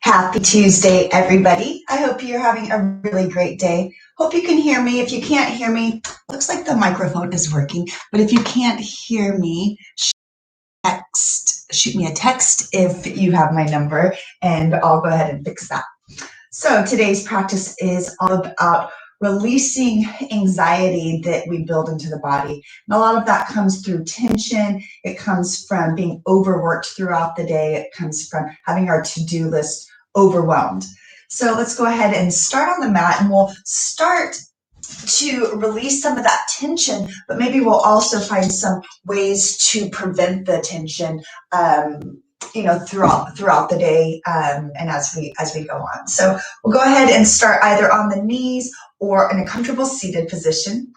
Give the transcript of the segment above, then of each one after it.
Happy Tuesday, everybody. I hope you're having a really great day. Hope you can hear me. If you can't hear me, looks like the microphone is working, but if you can't hear me, shoot me a text if you have my number, and I'll go ahead and fix that. So today's practice is all about releasing anxiety that we build into the body. And a lot of that comes through tension. It comes from being overworked throughout the day. It comes from having our to-do list overwhelmed. So let's go ahead and start on the mat, and we'll start to release some of that tension, but maybe we'll also find some ways to prevent the tension throughout the day, and as we go on. So we'll go ahead and start either on the knees or in a comfortable seated position,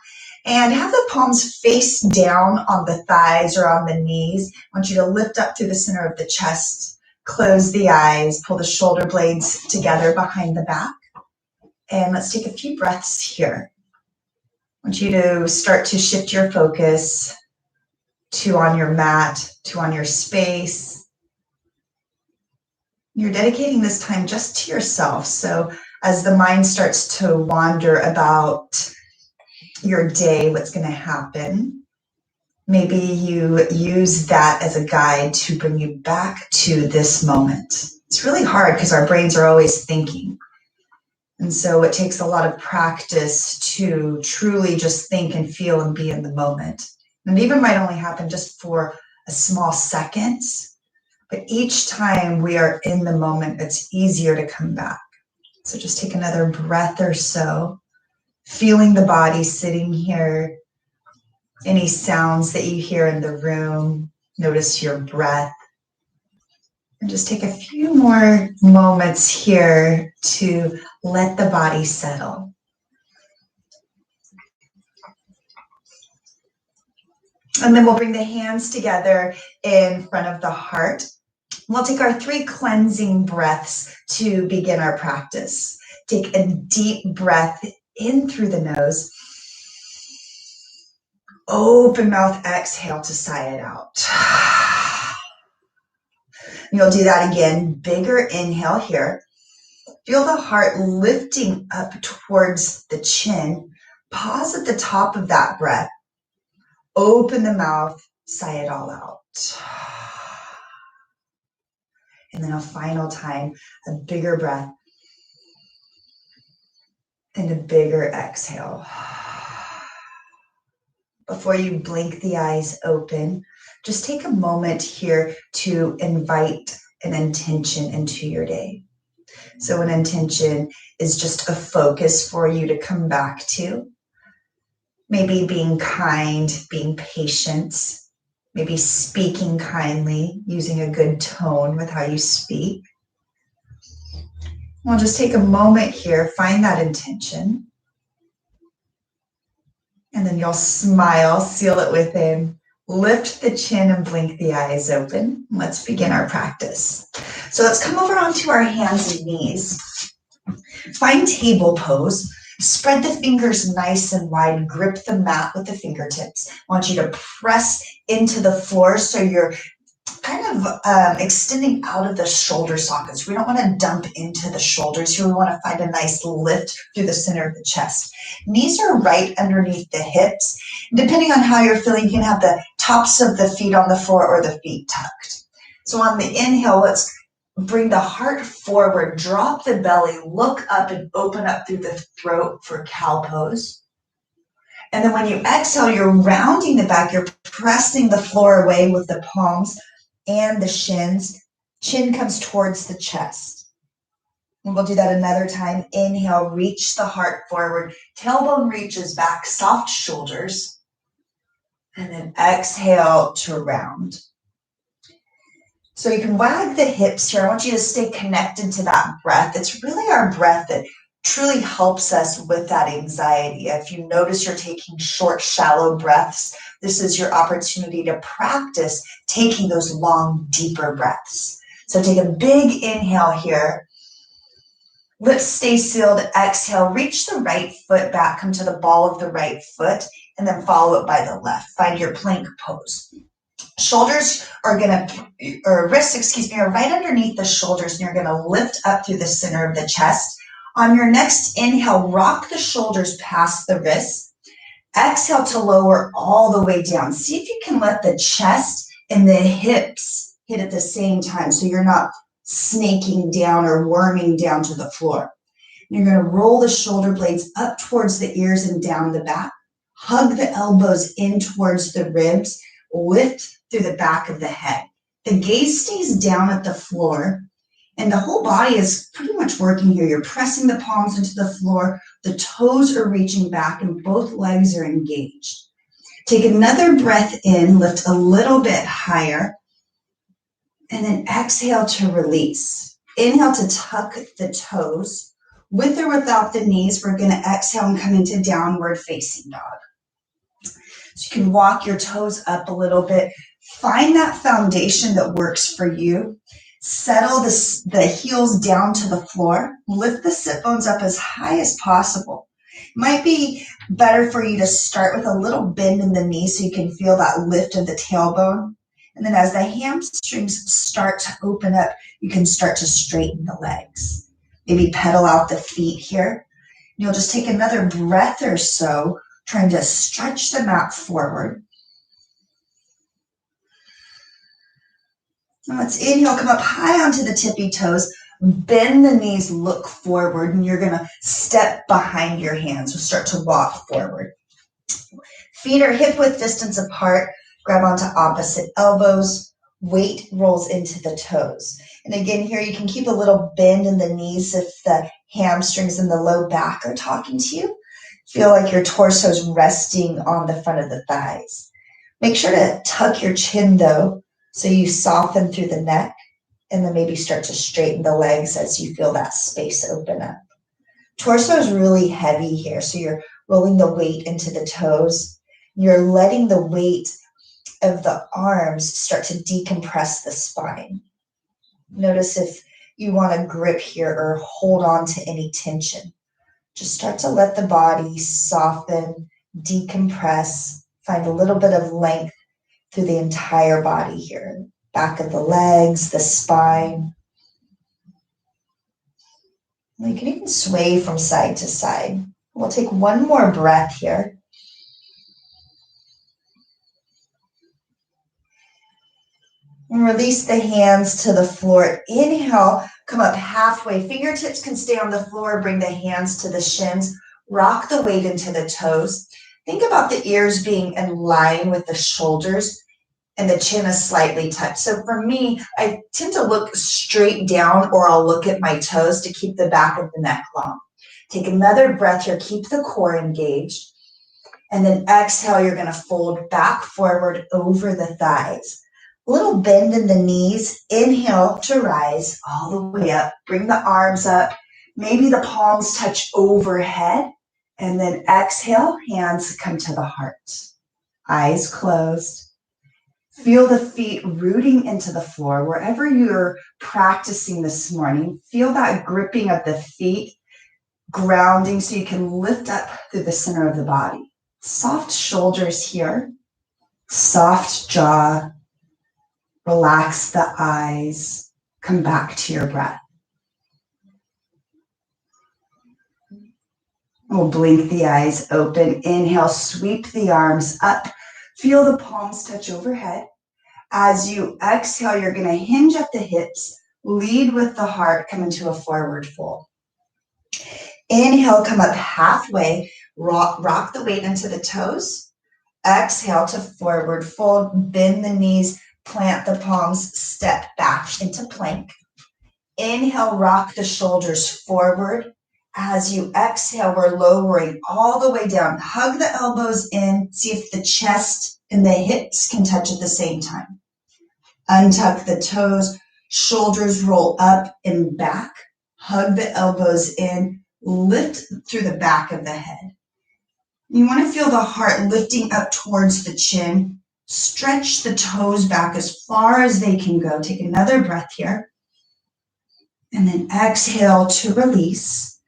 and have the palms face down on the thighs or on the knees. I want you to lift up through the center of the chest, close the eyes, pull the shoulder blades together behind the back, and let's take a few breaths here. I want you to start to shift your focus to on your mat, to on your space. You're dedicating this time just to yourself. So as the mind starts to wander about your day, what's going to happen, maybe you use that as a guide to bring you back to this moment. It's really hard because our brains are always thinking. And so it takes a lot of practice to truly just think and feel and be in the moment. And it even might only happen just for a small second, but each time we are in the moment, it's easier to come back. So just take another breath or so, feeling the body sitting here, any sounds that you hear in the room, notice your breath. And just take a few more moments here to let the body settle. And then we'll bring the hands together in front of the heart. We'll take our 3 cleansing breaths to begin our practice. Take a deep breath in through the nose. Open mouth, exhale to sigh it out. You'll do that again. Bigger inhale here. Feel the heart lifting up towards the chin. Pause at the top of that breath. Open the mouth, sigh it all out. And then a final time, a bigger breath and a bigger exhale. Before you blink the eyes open, just take a moment here to invite an intention into your day. So an intention is just a focus for you to come back to. Maybe being kind, being patient, maybe speaking kindly, using a good tone with how you speak. We'll just take a moment here, find that intention. And then you'll smile, seal it within, lift the chin and blink the eyes open. Let's begin our practice. So let's come over onto our hands and knees. Find table pose. Spread the fingers nice and wide. Grip the mat with the fingertips. I want you to press into the floor so you're kind of extending out of the shoulder sockets. We don't want to dump into the shoulders here. We want to find a nice lift through the center of the chest. Knees are right underneath the hips. Depending on how you're feeling, you can have the tops of the feet on the floor or the feet tucked. So on the inhale, let's bring the heart forward, drop the belly, look up and open up through the throat for cow pose. And then when you exhale, you're rounding the back, you're pressing the floor away with the palms and the shins. Chin comes towards the chest. And we'll do that another time. Inhale, reach the heart forward, tailbone reaches back, soft shoulders. And then exhale to round. So you can wag the hips here. I want you to stay connected to that breath. It's really our breath that truly helps us with that anxiety. If you notice you're taking short, shallow breaths, this is your opportunity to practice taking those long, deeper breaths. So take a big inhale here. Lips stay sealed. Exhale. Reach the right foot back. Come to the ball of the right foot and then follow it by the left. Find your plank pose. Shoulders are or wrists, excuse me, are right underneath the shoulders, and you're gonna lift up through the center of the chest. On your next inhale, rock the shoulders past the wrists. Exhale to lower all the way down. See if you can let the chest and the hips hit at the same time so you're not snaking down or worming down to the floor. You're going to roll the shoulder blades up towards the ears and down the back. Hug the elbows in towards the ribs. Lift through the back of the head. The gaze stays down at the floor, and the whole body is pretty much working here. You're pressing the palms into the floor. The toes are reaching back, and both legs are engaged. Take another breath in. Lift a little bit higher. And then exhale to release. Inhale to tuck the toes. With or without the knees, we're going to exhale and come into downward facing dog. So you can walk your toes up a little bit. Find that foundation that works for you. Settle the heels down to the floor. Lift the sit bones up as high as possible. It might be better for you to start with a little bend in the knee so you can feel that lift of the tailbone. And then as the hamstrings start to open up, you can start to straighten the legs. Maybe pedal out the feet here. You'll just take another breath or so, trying to stretch the mat forward. Now let's inhale, come up high onto the tippy toes, bend the knees, look forward, and you're gonna step behind your hands. We'll start to walk forward. Feet are hip width distance apart, grab onto opposite elbows, weight rolls into the toes. And again, here you can keep a little bend in the knees if the hamstrings and the low back are talking to you. Feel like your torso is resting on the front of the thighs. Make sure to tuck your chin though, so you soften through the neck, and then maybe start to straighten the legs as you feel that space open up. Torso is really heavy here, so you're rolling the weight into the toes. You're letting the weight of the arms start to decompress the spine. Notice if you want to grip here or hold on to any tension. Just start to let the body soften, decompress, find a little bit of length through the entire body here. Back of the legs, the spine. You can even sway from side to side. We'll take one more breath here. And release the hands to the floor. Inhale, come up halfway. Fingertips can stay on the floor. Bring the hands to the shins. Rock the weight into the toes. Think about the ears being in line with the shoulders and the chin is slightly tucked. So for me, I tend to look straight down, or I'll look at my toes to keep the back of the neck long. Take another breath here. Keep the core engaged. And then exhale, you're going to fold back forward over the thighs. A little bend in the knees. Inhale to rise all the way up. Bring the arms up. Maybe the palms touch overhead. And then exhale, hands come to the heart. Eyes closed. Feel the feet rooting into the floor. Wherever you're practicing this morning, feel that gripping of the feet, grounding so you can lift up through the center of the body. Soft shoulders here. Soft jaw. Relax the eyes. Come back to your breath. We'll blink the eyes open. Inhale, sweep the arms up. Feel the palms touch overhead. As you exhale, you're going to hinge at the hips. Lead with the heart. Come into a forward fold. Inhale, come up halfway. Rock the weight into the toes. Exhale to forward fold. Bend the knees. Plant the palms, step back into plank. Inhale, rock the shoulders forward. As you exhale, we're lowering all the way down. Hug the elbows in. See if the chest and the hips can touch at the same time. Untuck the toes. Shoulders roll up and back. Hug the elbows in. Lift through the back of the head. You want to feel the heart lifting up towards the chin. Stretch the toes back as far as they can go. Take another breath here. And then exhale to release.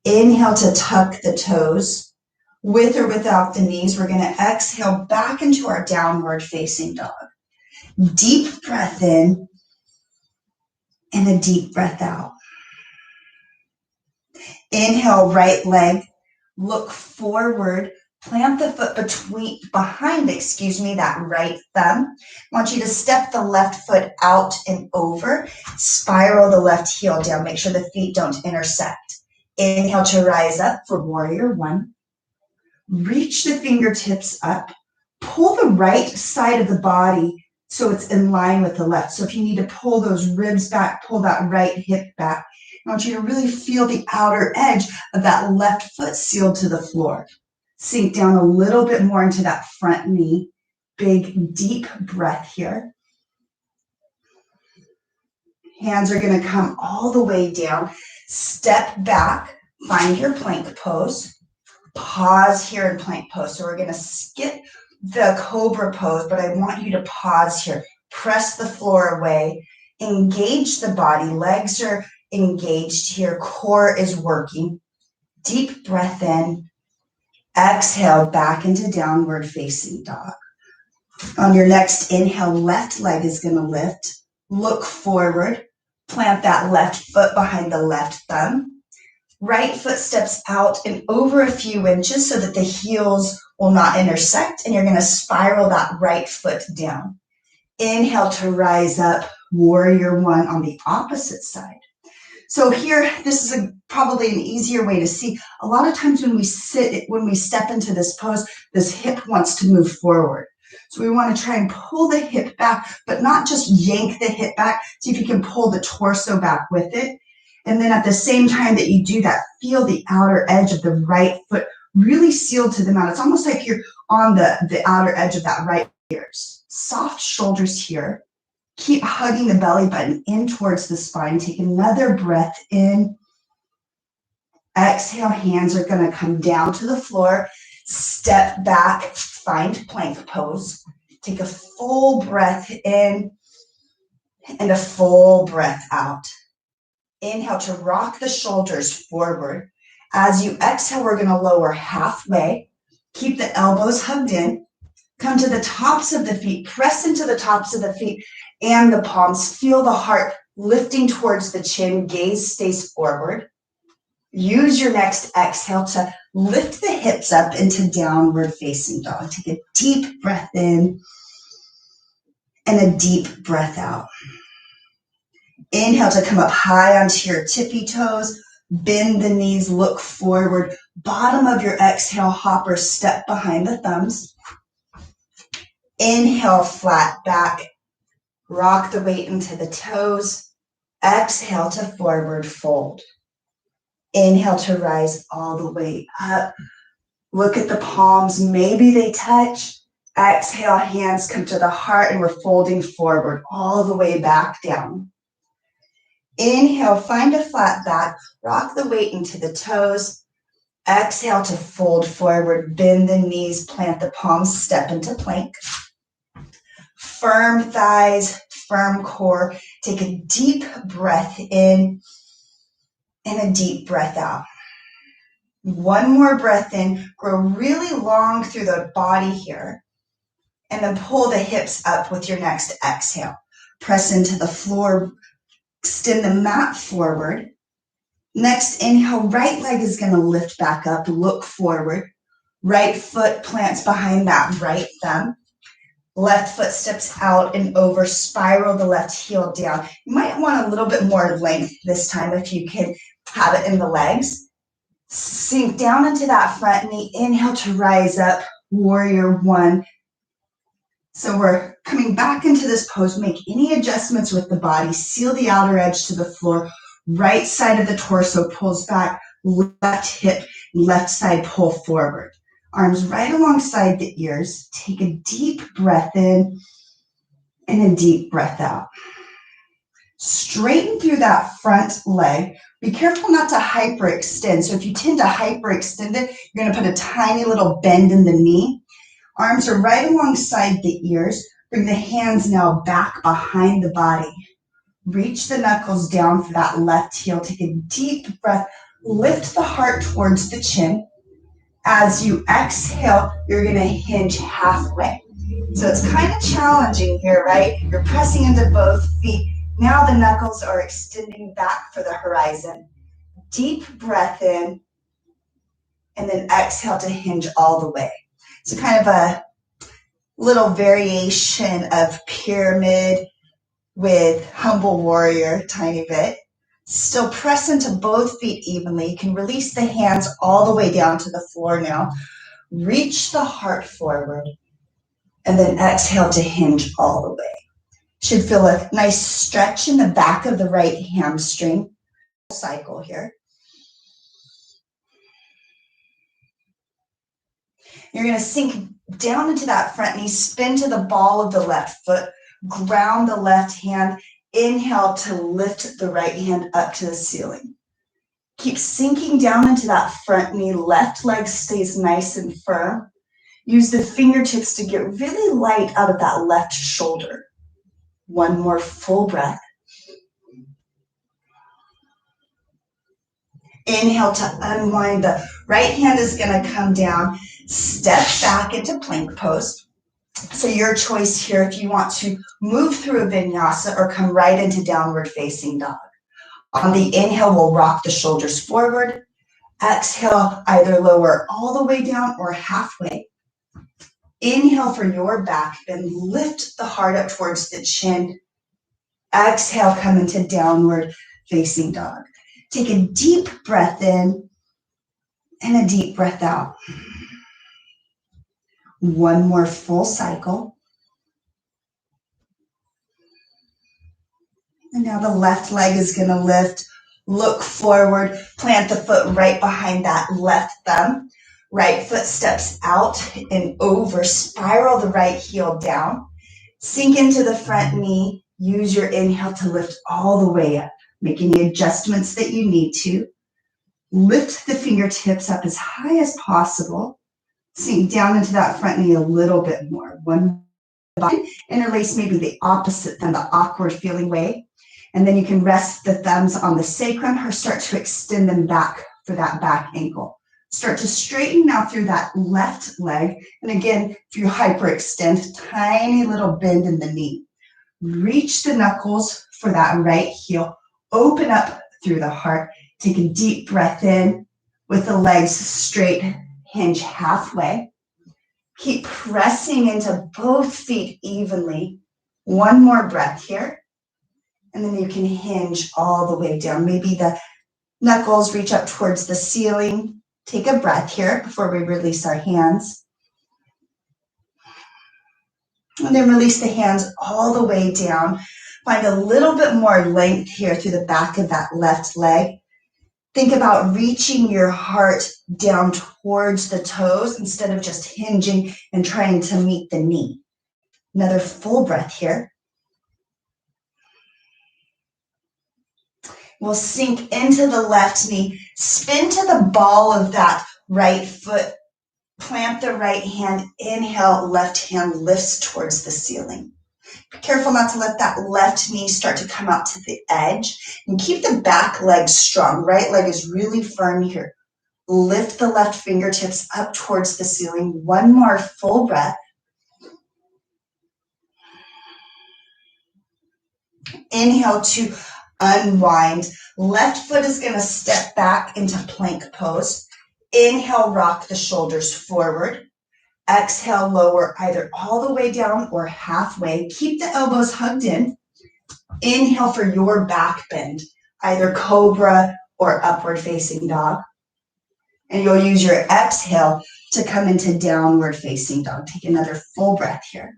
Inhale to tuck the toes. With or without the knees, we're going to exhale back into our downward facing dog. Deep breath in and a deep breath out. Inhale, right leg, look forward, plant the foot behind that right thumb. I want you to step the left foot out and over, spiral the left heel down, make sure the feet don't intersect. Inhale to rise up for warrior one. Reach the fingertips up, pull the right side of the body so it's in line with the left. So if you need to pull those ribs back, pull that right hip back. I want you to really feel the outer edge of that left foot sealed to the floor. Sink down a little bit more into that front knee. Big, deep breath here. Hands are going to come all the way down. Step back, find your plank pose. Pause here in plank pose. So we're going to skip the cobra pose, but I want you to pause here. Press the floor away. Engage the body. Legs are engaged here. Core is working. Deep breath in. Exhale back into downward facing dog. On your next inhale, left leg is going to lift. Look forward. Plant that left foot behind the left thumb. Right foot steps out and over a few inches so that the heels will not intersect, and you're going to spiral that right foot down. Inhale to rise up, warrior one on the opposite side. So here, this is probably an easier way to see. A lot of times when we step into this pose, this hip wants to move forward. So we want to try and pull the hip back, but not just yank the hip back. See if you can pull the torso back with it. And then at the same time that you do that, feel the outer edge of the right foot really sealed to the mat. It's almost like you're on the outer edge of that right ears. Soft shoulders here. Keep hugging the belly button in towards the spine. Take another breath in. Exhale, hands are going to come down to the floor. Step back, find plank pose. Take a full breath in and a full breath out. Inhale to rock the shoulders forward. As you exhale, we're going to lower halfway. Keep the elbows hugged in. Come to the tops of the feet. Press into the tops of the feet and the palms. Feel the heart lifting towards the chin. Gaze stays forward. Use your next exhale to lift the hips up into downward facing dog. Take a deep breath in and a deep breath out. Inhale to come up high onto your tippy toes. Bend the knees, look forward. Bottom of your exhale, hopper, step behind the thumbs. Inhale, flat back. Rock the weight into the toes. Exhale to forward fold. Inhale to rise all the way up. Look at the palms. Maybe they touch. Exhale, hands come to the heart and we're folding forward all the way back down. Inhale, find a flat back. Rock the weight into the toes. Exhale to fold forward. Bend the knees, plant the palms, step into plank. Firm thighs, firm core. Take a deep breath in and a deep breath out. One more breath in. Grow really long through the body here. And then pull the hips up with your next exhale. Press into the floor. Extend the mat forward. Next inhale, right leg is going to lift back up. Look forward. Right foot plants behind that right thumb. Left foot steps out and over. Spiral the left heel down. You might want a little bit more length this time if you can have it in the legs. Sink down into that front knee. Inhale to rise up. Warrior one. So we're coming back into this pose. Make any adjustments with the body. Seal the outer edge to the floor. Right side of the torso pulls back. Left hip, left side pull forward. Arms right alongside the ears. Take a deep breath in and a deep breath out. Straighten through that front leg. Be careful not to hyperextend. So if you tend to hyperextend it, you're going to put a tiny little bend in the knee. Arms are right alongside the ears. Bring the hands now back behind the body. Reach the knuckles down for that left heel. Take a deep breath. Lift the heart towards the chin. As you exhale, you're going to hinge halfway. So it's kind of challenging here, right? You're pressing into both feet. Now the knuckles are extending back for the horizon. Deep breath in, and then exhale to hinge all the way. So kind of a little variation of pyramid with humble warrior, tiny bit. Still press into both feet evenly. You can release the hands all the way down to the floor now. Reach the heart forward, and then exhale to hinge all the way. Should feel a nice stretch in the back of the right hamstring. Cycle here. You're going to sink down into that front knee, spin to the ball of the left foot, ground the left hand, inhale to lift the right hand up to the ceiling. Keep sinking down into that front knee, left leg stays nice and firm. Use the fingertips to get really light out of that left shoulder. One more full breath. Inhale to unwind. The right hand is going to come down. Step back into plank pose. So your choice here if you want to move through a vinyasa or come right into downward facing dog. On the inhale, we'll rock the shoulders forward. Exhale, either lower all the way down or halfway. Inhale for your back bend. Lift the heart up towards the chin. Exhale, come into downward facing dog. Take a deep breath in and a deep breath out. One more full cycle. And now the left leg is going to lift. Look forward. Plant the foot right behind that left thumb. Right foot steps out and over. Spiral the right heel down. Sink into the front knee. Use your inhale to lift all the way up. Make any adjustments that you need to. Lift the fingertips up as high as possible. Sink down into that front knee a little bit more. One button. Interlace maybe the opposite than the awkward feeling way. And then you can rest the thumbs on the sacrum or start to extend them back for that back ankle. Start to straighten now through that left leg. And again, if you hyperextend, tiny little bend in the knee. Reach the knuckles for that right heel. Open up through the heart. Take a deep breath in with the legs straight, hinge halfway. Keep pressing into both feet evenly. One more breath here. And then you can hinge all the way down. Maybe the knuckles reach up towards the ceiling. Take a breath here before we release our hands. And then release the hands all the way down. Find a little bit more length here through the back of that left leg. Think about reaching your heart down towards the toes instead of just hinging and trying to meet the knee. Another full breath here. We'll sink into the left knee, spin to the ball of that right foot, plant the right hand, inhale, left hand lifts towards the ceiling. Be careful not to let that left knee start to come out to the edge, and keep the back leg strong. Right leg is really firm here. Lift the left fingertips up towards the ceiling. One more full breath. Inhale to unwind. Left foot is going to step back into plank pose. Inhale, rock the shoulders forward. Exhale, lower either all the way down or halfway. Keep the elbows hugged in. Inhale for your back bend, either cobra or upward facing dog. And you'll use your exhale to come into downward facing dog. Take another full breath here.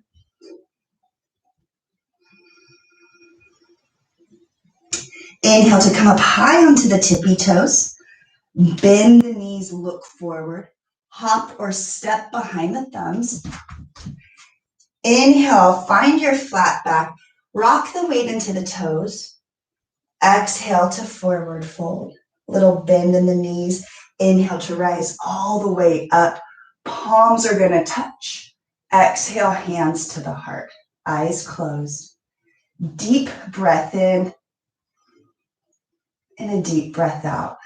Inhale to come up high onto the tippy toes. Bend the knees, look forward. Hop or step behind the thumbs. Inhale, find your flat back. Rock the weight into the toes. Exhale to forward fold. Little bend in the knees. Inhale to rise all the way up. Palms are going to touch. Exhale, hands to the heart. Eyes closed. Deep breath in and a deep breath out.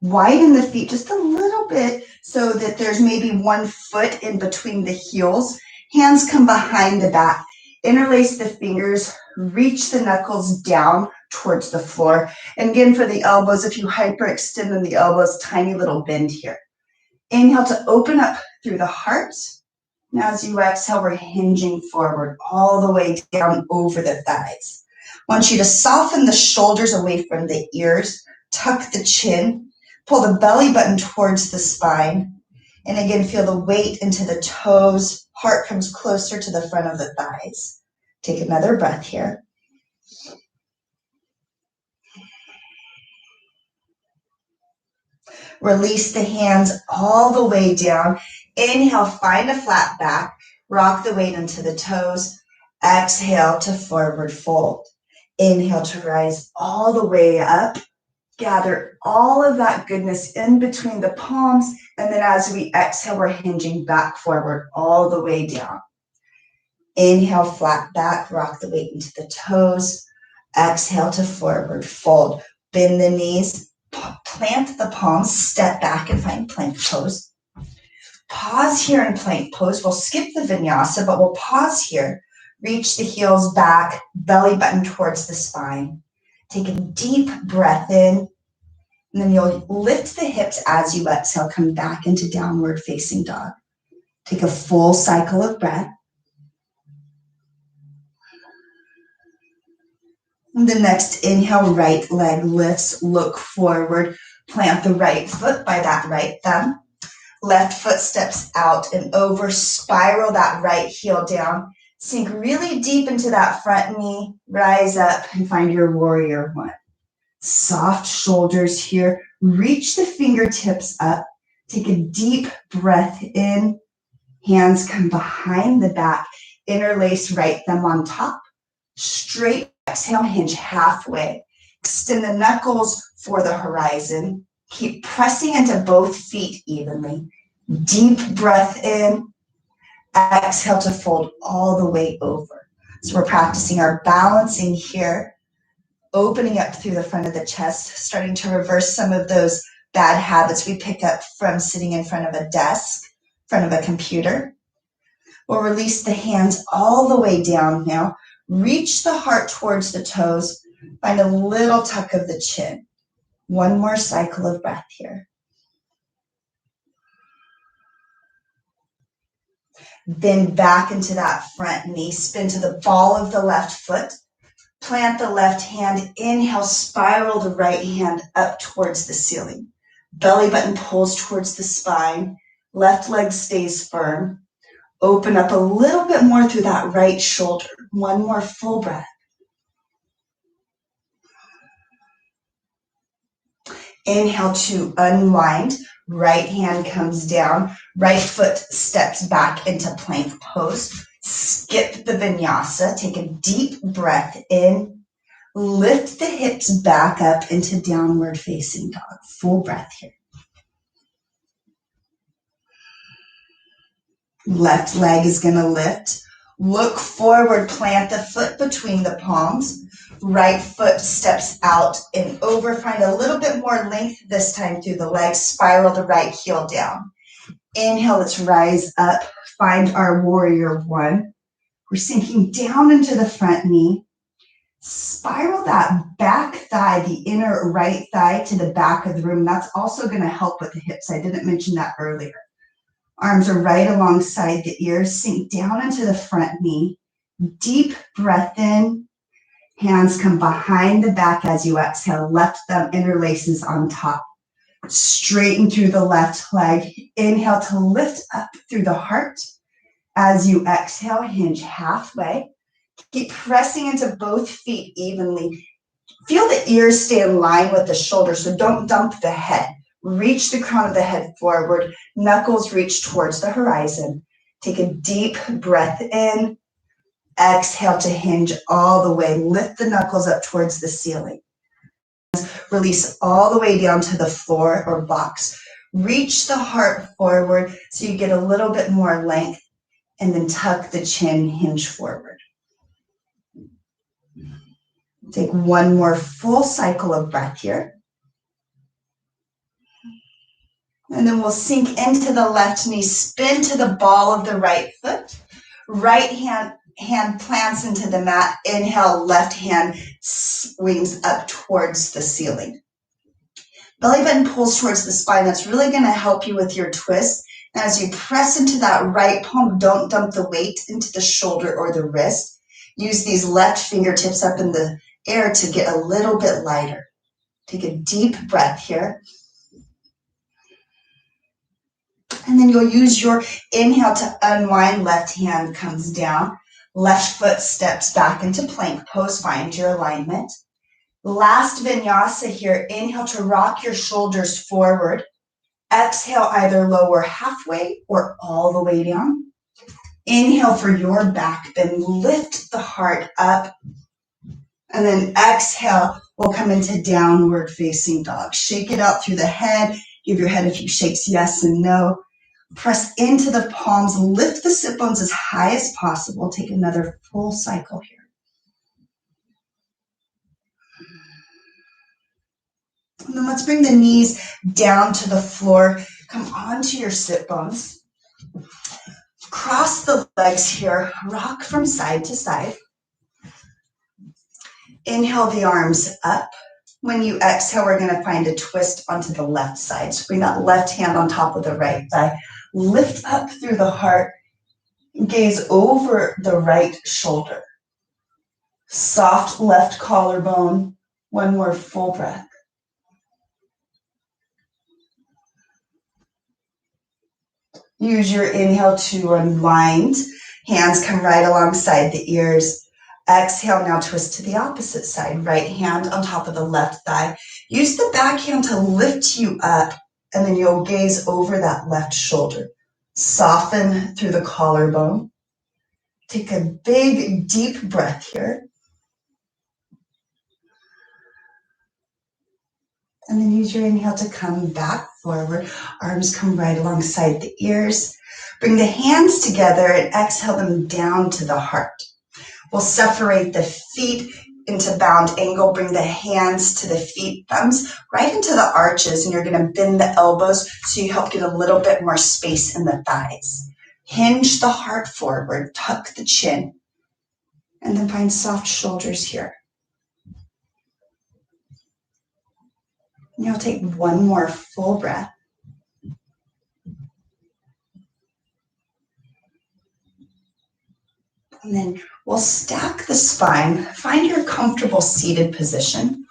Widen the feet just a little bit so that there's maybe 1 foot in between the heels. Hands come behind the back. Interlace the fingers, reach the knuckles down towards the floor. And again, for the elbows, if you hyperextend in the elbows, tiny little bend here. Inhale to open up through the heart. Now as you exhale, we're hinging forward all the way down over the thighs. I want you to soften the shoulders away from the ears, tuck the chin, pull the belly button towards the spine, and again, feel the weight into the toes. Heart comes closer to the front of the thighs. Take another breath here. Release the hands all the way down. Inhale, find a flat back. Rock the weight into the toes. Exhale to forward fold. Inhale to rise all the way up. Gather all of that goodness in between the palms. And then as we exhale, we're hinging back forward all the way down. Inhale, flat back. Rock the weight into the toes. Exhale to forward fold. Bend the knees. Plant the palms, step back and find plank pose. Pause here in plank pose. We'll skip the vinyasa, but we'll pause here. Reach the heels back, belly button towards the spine. Take a deep breath in, and then you'll lift the hips as you exhale. Come back into downward facing dog. Take a full cycle of breath. The next inhale, right leg lifts, look forward, plant the right foot by that right thumb. Left foot steps out and over, spiral that right heel down. Sink really deep into that front knee, rise up and find your warrior one. Soft shoulders here, reach the fingertips up. Take a deep breath in, hands come behind the back, interlace right thumb on top, straight exhale, hinge halfway. Extend the knuckles for the horizon. Keep pressing into both feet evenly. Deep breath in. Exhale to fold all the way over. So we're practicing our balancing here, opening up through the front of the chest, starting to reverse some of those bad habits we pick up from sitting in front of a desk, in front of a computer. We'll release the hands all the way down now. Reach the heart towards the toes. Find a little tuck of the chin. One more cycle of breath here. Bend back into that front knee. Spin to the ball of the left foot. Plant the left hand. Inhale, spiral the right hand up towards the ceiling. Belly button pulls towards the spine. Left leg stays firm. Open up a little bit more through that right shoulder. One more full breath. Inhale to unwind. Right hand comes down. Right foot steps back into plank pose. Skip the vinyasa. Take a deep breath in. Lift the hips back up into downward facing dog. Full breath here. Left leg is going to lift. Look forward, plant the foot between the palms. Right foot steps out and over. Find a little bit more length this time through the legs. Spiral the right heel down. Inhale, let's rise up. Find our warrior one. We're sinking down into the front knee. Spiral that back thigh, the inner right thigh, to the back of the room. That's also going to help with the hips. I didn't mention that earlier. Arms are right alongside the ears. Sink down into the front knee. Deep breath in. Hands come behind the back as you exhale. Left thumb interlaces on top. Straighten through the left leg. Inhale to lift up through the heart. As you exhale, hinge halfway. Keep pressing into both feet evenly. Feel the ears stay in line with the shoulders, so don't dump the head. Reach the crown of the head forward. Knuckles reach towards the horizon. Take a deep breath in. Exhale to hinge all the way. Lift the knuckles up towards the ceiling. Release all the way down to the floor or box. Reach the heart forward so you get a little bit more length, and then tuck the chin, hinge forward. Take one more full cycle of breath here. And then we'll sink into the left knee, spin to the ball of the right foot. Right hand plants into the mat. Inhale, left hand swings up towards the ceiling. Belly button pulls towards the spine. That's really going to help you with your twist. And as you press into that right palm, don't dump the weight into the shoulder or the wrist. Use these left fingertips up in the air to get a little bit lighter. Take a deep breath here. And then you'll use your inhale to unwind. Left hand comes down. Left foot steps back into plank pose. Find your alignment. Last vinyasa here. Inhale to rock your shoulders forward. Exhale, either lower halfway or all the way down. Inhale for your back bend. Lift the heart up. And then exhale, we'll come into downward facing dog. Shake it out through the head. Give your head a few shakes, yes and no. Press into the palms. Lift the sit bones as high as possible. Take another full cycle here. And then let's bring the knees down to the floor. Come onto your sit bones. Cross the legs here. Rock from side to side. Inhale the arms up. When you exhale, we're going to find a twist onto the left side. So bring that left hand on top of the right thigh. Lift up through the heart. Gaze over the right shoulder. Soft left collarbone. One more full breath. Use your inhale to unwind. Hands come right alongside the ears. Exhale, now twist to the opposite side. Right hand on top of the left thigh. Use the back hand to lift you up, and then you'll gaze over that left shoulder. Soften through the collarbone. Take a big, deep breath here. And then use your inhale to come back forward. Arms come right alongside the ears. Bring the hands together and exhale them down to the heart. We'll separate the feet into bound angle. Bring the hands to the feet, thumbs right into the arches, and you're going to bend the elbows so you help get a little bit more space in the thighs. Hinge the heart forward, tuck the chin, and then find soft shoulders here. You'll take one more full breath. And then we'll stack the spine. Find your comfortable seated position.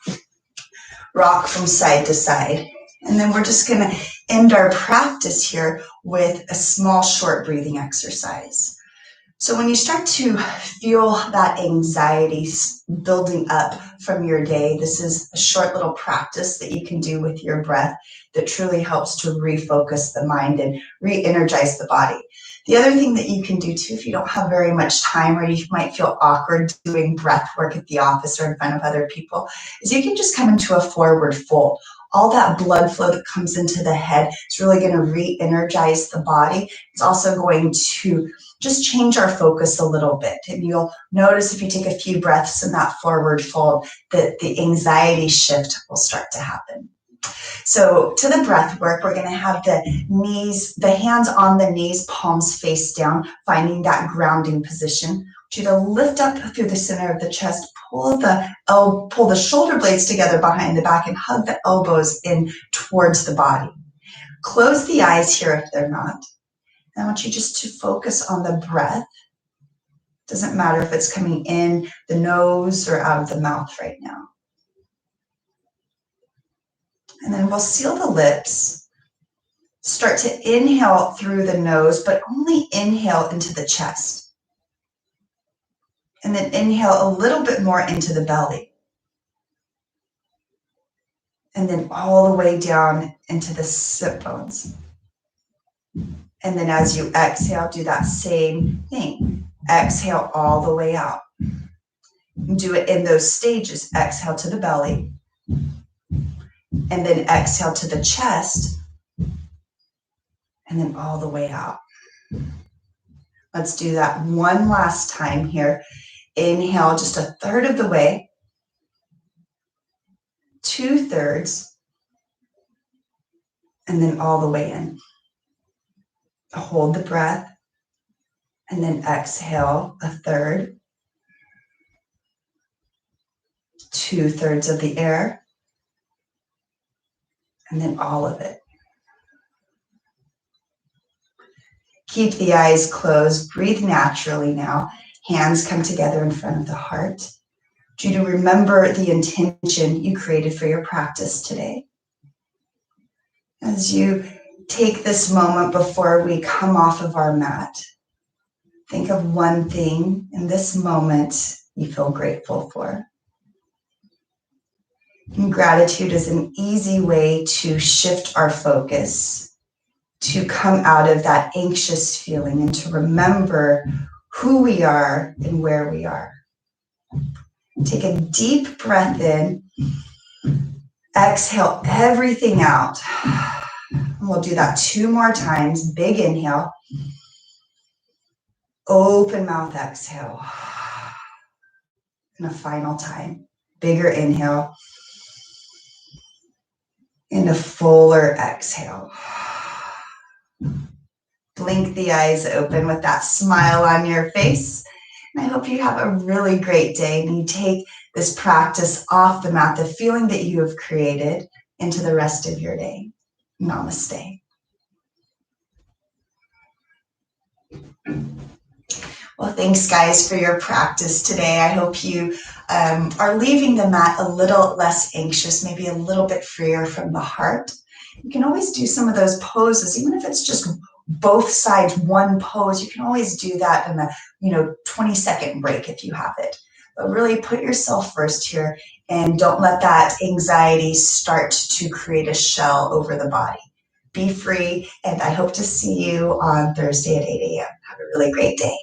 Rock from side to side. And then we're just going to end our practice here with a small, short breathing exercise. So when you start to feel that anxiety building up from your day, this is a short little practice that you can do with your breath that truly helps to refocus the mind and re-energize the body. The other thing that you can do too, if you don't have very much time or you might feel awkward doing breath work at the office or in front of other people, is you can just come into a forward fold. All that blood flow that comes into the head is really going to re-energize the body. It's also going to just change our focus a little bit. And you'll notice if you take a few breaths in that forward fold that the anxiety shift will start to happen. So to the breath work, we're going to have the knees, the hands on the knees, palms face down, finding that grounding position. I want you to lift up through the center of the chest, pull the shoulder blades together behind the back and hug the elbows in towards the body. Close the eyes here if they're not. I want you just to focus on the breath. Doesn't matter if it's coming in the nose or out of the mouth right now. And then we'll seal the lips. Start to inhale through the nose, but only inhale into the chest. And then inhale a little bit more into the belly. And then all the way down into the sit bones. And then as you exhale, do that same thing. Exhale all the way out. Do it in those stages. Exhale to the belly. And then exhale to the chest. And then all the way out. Let's do that one last time here. Inhale just a third of the way. 2/3. and then all the way in. Hold the breath, and then exhale a third, 2/3 of the air, and then all of it. Keep the eyes closed, breathe naturally now. Hands come together in front of the heart. I want you to remember the intention you created for your practice today. As you take this moment before we come off of our mat, think of one thing in this moment you feel grateful for. And gratitude is an easy way to shift our focus, to come out of that anxious feeling and to remember who we are and where we are. Take a deep breath in. Exhale everything out. And we'll do that 2 more times. Big inhale. Open mouth exhale. And a final time. Bigger inhale. And a fuller exhale. Blink the eyes open with that smile on your face. And I hope you have a really great day and you take this practice off the mat, the feeling that you have created, into the rest of your day. Namaste. Well, thanks guys for your practice today. I hope you are leaving the mat a little less anxious, maybe a little bit freer from the heart. You can always do some of those poses, even if it's just both sides, one pose. You can always do that in a 20-second break if you have it. But really put yourself first here and don't let that anxiety start to create a shell over the body. Be free, and I hope to see you on Thursday at 8 a.m. Have a really great day.